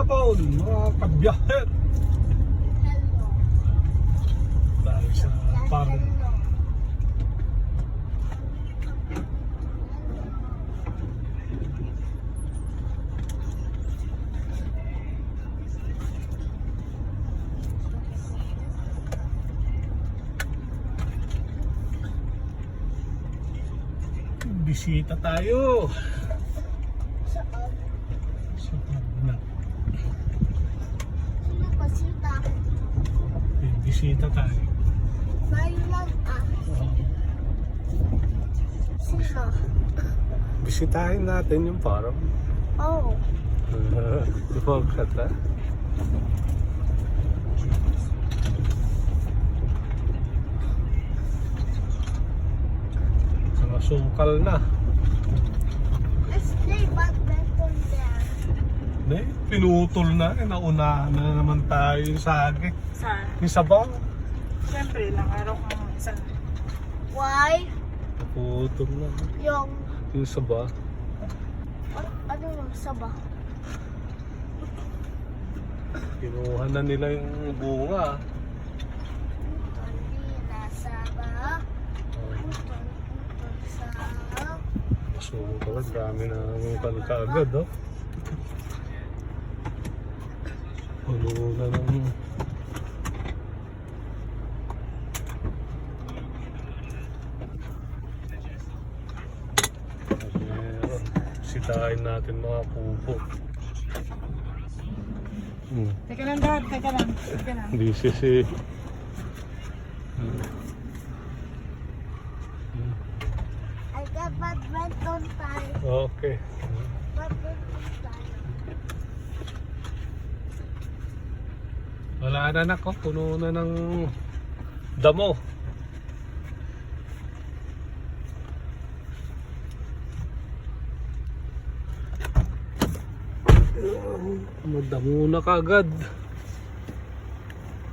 hapon, mga kabiyahe. Dahil sa farm. Bisita tayo. Saan? Sa na. Sino basita? Bisita tayo. Mayroon Sino? Bisitahin natin yung farm. Oh. Bakit ha? Sukal na. Let's play badminton there. Ne, pinutol na. Naunahan na naman tayo yung sagi. Saan? Yung sabaw. Siyempre, ilang araw kang isang... Why? Putol na. Yung sabaw. Ano yung saba? Kinuha na nila yung bunga. Kanina saba. Sukal. Dami na ng kaagad, oh. Puno na ng... Meron. Sitahin natin mga kubo. Teka lang, Dad. Teka lang. Teka lang. Busy si... I got badminton tayo. Okay. Badminton tayo. Wala na nako, puno na ng damo. Madamo na kagad.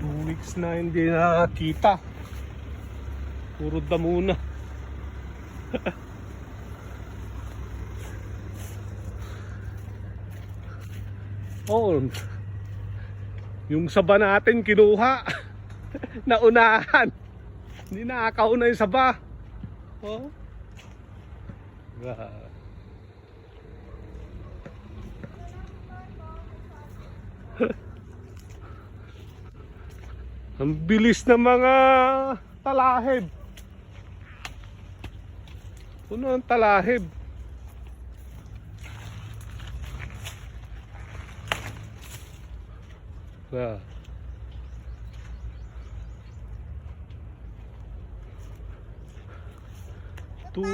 2 weeks na hindi nakakita. Puro damo na. Oh, yung saba natin kinuha. Naunahan. Hindi nakakauna yung saba. Oh. Ang bilis ng mga talahib. Puno ang talahib. Yeah. 2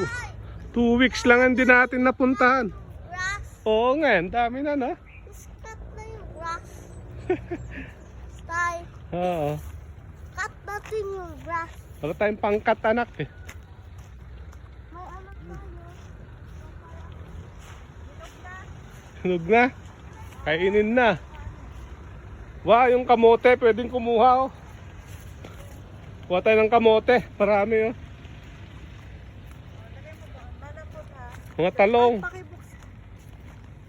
weeks lang hindi natin napuntahan. Grass. Oo nga, ang dami na na. Cut na yung grass. Tay, Oo. cut natin yung grass. Wala tayong pangkat anak eh. May anak tayo. Sunog na. Kainin na. Wow, yung kamote pwedeng kumuha oh. Kuha tayo ng kamote. Marami oh. Mga talong.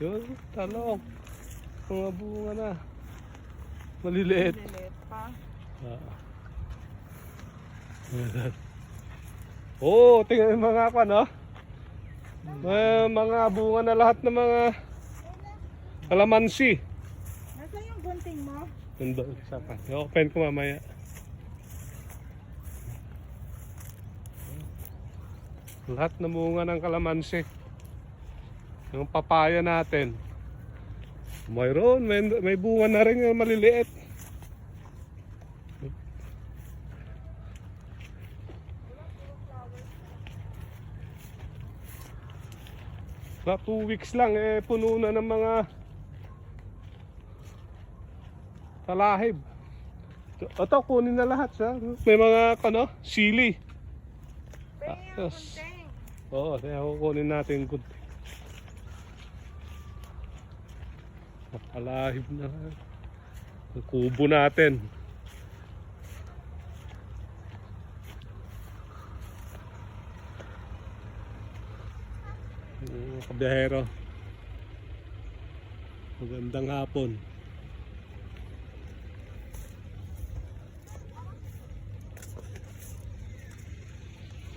Yun, talong. Mga bunga na. Maliliit. Lilit pa. Oo, tingnan yung mga no? Mga bunga na lahat ng mga kalamansi. Nasaan yung gunting mo? Nandun, saka. I-open ko mamaya. Lahat ng bunga ng kalamansi. Yung papaya natin. Mayroon, may bunga na rin yung maliliit. Sa 2 weeks lang eh puno na ng mga talahib. Ito kunin na lahat sa. May mga sili. Yes. Oo, kaya kukunin natin yung gunting. Nakalahib na. Ang kubo natin. Kabiyahero. Magandang hapon.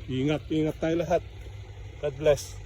Ingat tayo lahat. God bless.